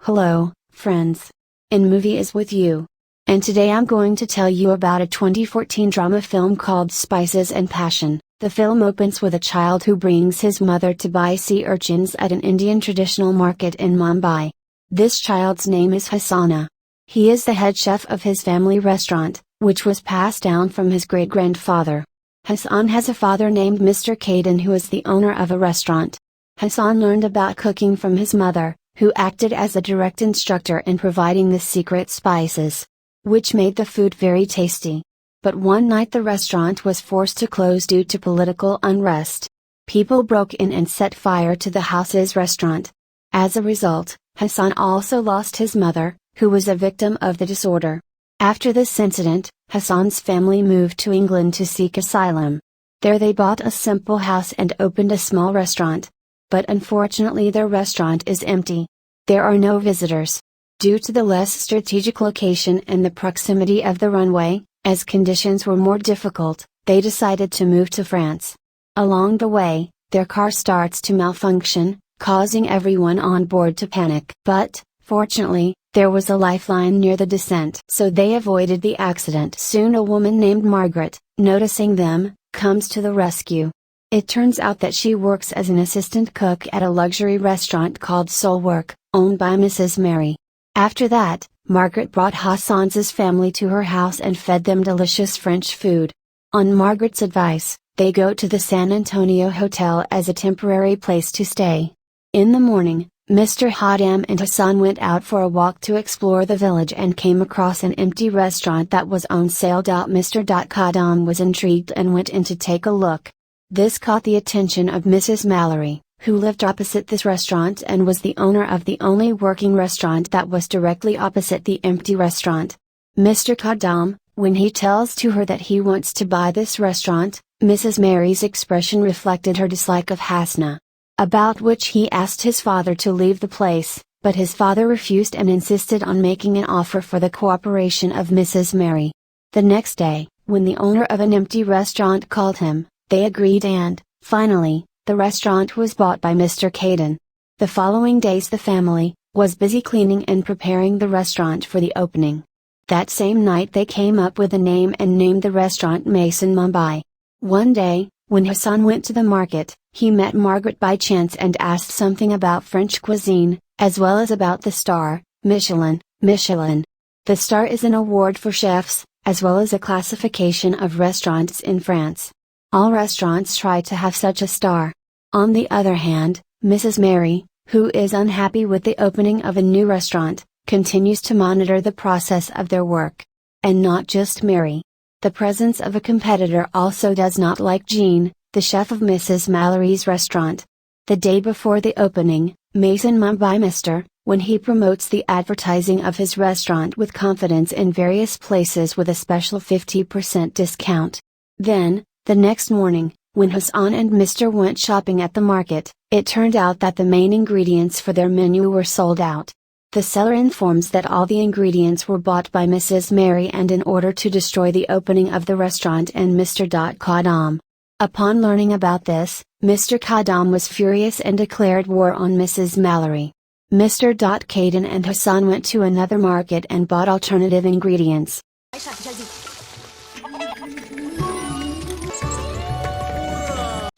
Hello, friends. In Movie is with you. And today I'm going to tell you about a 2014 drama film called Spices and Passion. The film opens with a child who brings his mother to buy sea urchins at an Indian traditional market in Mumbai. This child's name is Hassana. He is the head chef of his family restaurant, which was passed down from his great-grandfather. Hassan has a father named Mr. Kaden who is the owner of a restaurant. Hassan learned about cooking from his mother, who acted as a direct instructor in providing the secret spices, which made the food very tasty. But one night the restaurant was forced to close due to political unrest. People broke in and set fire to the house's restaurant. As a result, Hassan also lost his mother, who was a victim of the disorder. After this incident, Hassan's family moved to England to seek asylum. There they bought a simple house and opened a small restaurant. But unfortunately their restaurant is empty. There are no visitors. Due to the less strategic location and the proximity of the runway, as conditions were more difficult, they decided to move to France. Along the way, their car starts to malfunction, causing everyone on board to panic. But, fortunately, there was a lifeline near the descent, so they avoided the accident. Soon a woman named Margaret, noticing them, comes to the rescue. It turns out that she works as an assistant cook at a luxury restaurant called Soulwork, owned by Mrs. Mary. After that, Margaret brought Hassan's family to her house and fed them delicious French food. On Margaret's advice, they go to the San Antonio Hotel as a temporary place to stay. In the morning, Mr. Khadam and Hassan went out for a walk to explore the village and came across an empty restaurant that was on sale. Mr. Khadam was intrigued and went in to take a look. This caught the attention of Mrs. Mallory, who lived opposite this restaurant and was the owner of the only working restaurant that was directly opposite the empty restaurant. Mr. Khadam, when he tells to her that he wants to buy this restaurant, Mrs. Mary's expression reflected her dislike of Hasna. About which he asked his father to leave the place, but his father refused and insisted on making an offer for the cooperation of Mrs. Mary. The next day, when the owner of an empty restaurant called him, they agreed and, finally, the restaurant was bought by Mr. Kaden. The following days the family was busy cleaning and preparing the restaurant for the opening. That same night they came up with a name and named the restaurant Mason Mumbai. One day, when Hassan went to the market, he met Margaret by chance and asked something about French cuisine, as well as about the star, Michelin. The star is an award for chefs, as well as a classification of restaurants in France. All restaurants try to have such a star. On the other hand, Mrs. Mary, who is unhappy with the opening of a new restaurant, continues to monitor the process of their work. And not just Mary. The presence of a competitor also does not like Jean, the chef of Mrs. Mallory's restaurant. The day before the opening, Mason Mumbai Mr., when he promotes the advertising of his restaurant with confidence in various places with a special 50% discount. Then, the next morning, when Hassan and Mr. went shopping at the market, it turned out that the main ingredients for their menu were sold out. The seller informs that all the ingredients were bought by Mrs. Mary and in order to destroy the opening of the restaurant and Mr. Khadam. Upon learning about this, Mr. Khadam was furious and declared war on Mrs. Mallory. Mr. Kaden and Hassan went to another market and bought alternative ingredients.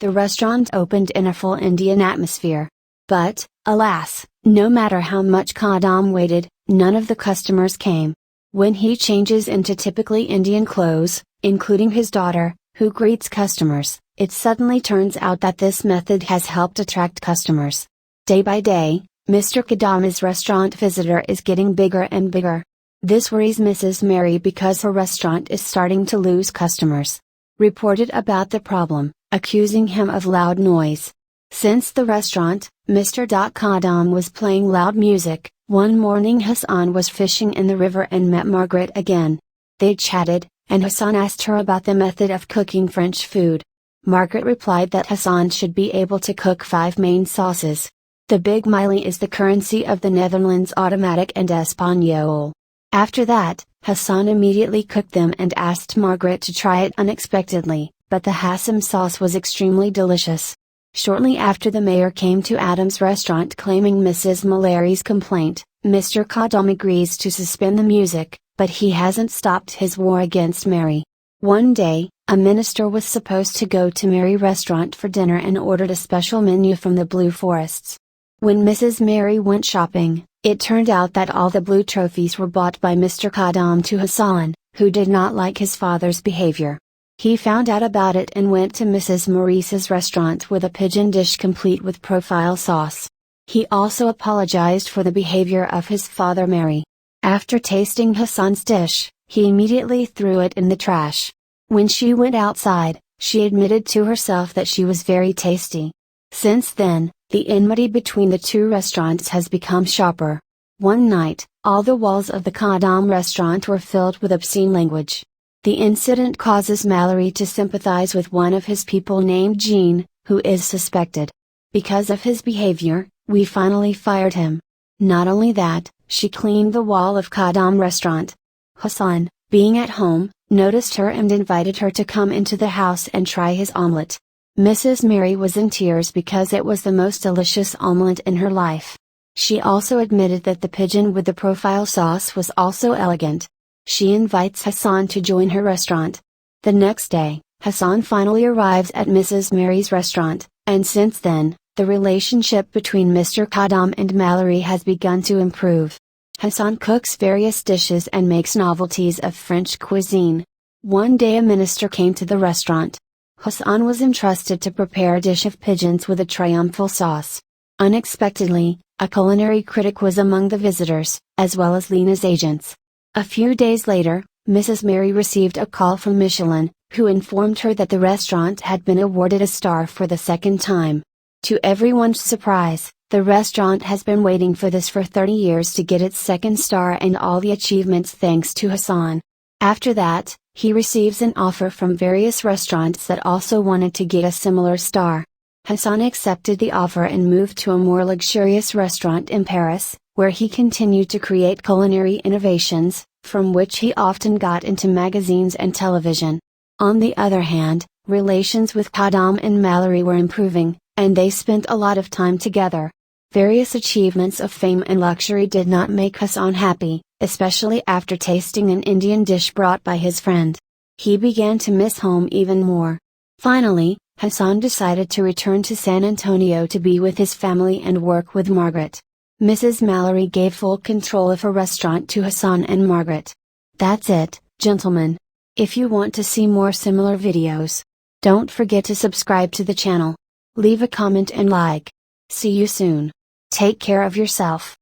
The restaurant opened in a full Indian atmosphere. But, alas, no matter how much Khadam waited, none of the customers came. When he changes into typically Indian clothes, including his daughter, who greets customers, it suddenly turns out that this method has helped attract customers. Day by day, Mr. Khadam's restaurant visitor is getting bigger and bigger. This worries Mrs. Mary because her restaurant is starting to lose customers. Reported about the problem, accusing him of loud noise. Since the restaurant, Mr. Khadam was playing loud music, one morning Hassan was fishing in the river and met Margaret again. They chatted, and Hassan asked her about the method of cooking French food. Margaret replied that Hassan should be able to cook 5 main sauces. The Big Miley is the currency of the Netherlands Automatic and Espagnole. After that, Hassan immediately cooked them and asked Margaret to try it unexpectedly, but the Hassam sauce was extremely delicious. Shortly after the mayor came to Adam's restaurant claiming Mrs. Mallory's complaint, Mr. Kadam agrees to suspend the music, but he hasn't stopped his war against Mary. One day, a minister was supposed to go to Mary restaurant for dinner and ordered a special menu from the Blue Forests. When Mrs. Mary went shopping, it turned out that all the blue trophies were bought by Mr. Kadam to Hassan, who did not like his father's behavior. He found out about it and went to Mrs. Maurice's restaurant with a pigeon dish complete with profile sauce. He also apologized for the behavior of his father Mary. After tasting Hassan's dish, he immediately threw it in the trash. When she went outside, she admitted to herself that she was very tasty. Since then, the enmity between the two restaurants has become sharper. One night, all the walls of the Kadam restaurant were filled with obscene language. The incident causes Mallory to sympathize with one of his people named Jean, who is suspected. Because of his behavior, we finally fired him. Not only that, she cleaned the wall of Kadam restaurant. Hassan, being at home, noticed her and invited her to come into the house and try his omelette. Mrs. Mary was in tears because it was the most delicious omelette in her life. She also admitted that the pigeon with the profile sauce was also elegant. She invites Hassan to join her restaurant. The next day, Hassan finally arrives at Mrs. Mary's restaurant, and since then, the relationship between Mr. Kadam and Mallory has begun to improve. Hassan cooks various dishes and makes novelties of French cuisine. One day a minister came to the restaurant. Hassan was entrusted to prepare a dish of pigeons with a triumphal sauce. Unexpectedly, a culinary critic was among the visitors, as well as Lena's agents. A few days later, Mrs. Mary received a call from Michelin, who informed her that the restaurant had been awarded a star for the second time. To everyone's surprise, the restaurant has been waiting for this for 30 years to get its second star and all the achievements thanks to Hassan. After that, he receives an offer from various restaurants that also wanted to get a similar star. Hassan accepted the offer and moved to a more luxurious restaurant in Paris, where he continued to create culinary innovations, from which he often got into magazines and television. On the other hand, relations with Kadam and Mallory were improving, and they spent a lot of time together. Various achievements of fame and luxury did not make Hassan happy, especially after tasting an Indian dish brought by his friend. He began to miss home even more. Finally, Hassan decided to return to San Antonio to be with his family and work with Margaret. Mrs. Mallory gave full control of her restaurant to Hassan and Margaret. That's it, gentlemen. If you want to see more similar videos, don't forget to subscribe to the channel. Leave a comment and like. See you soon. Take care of yourself.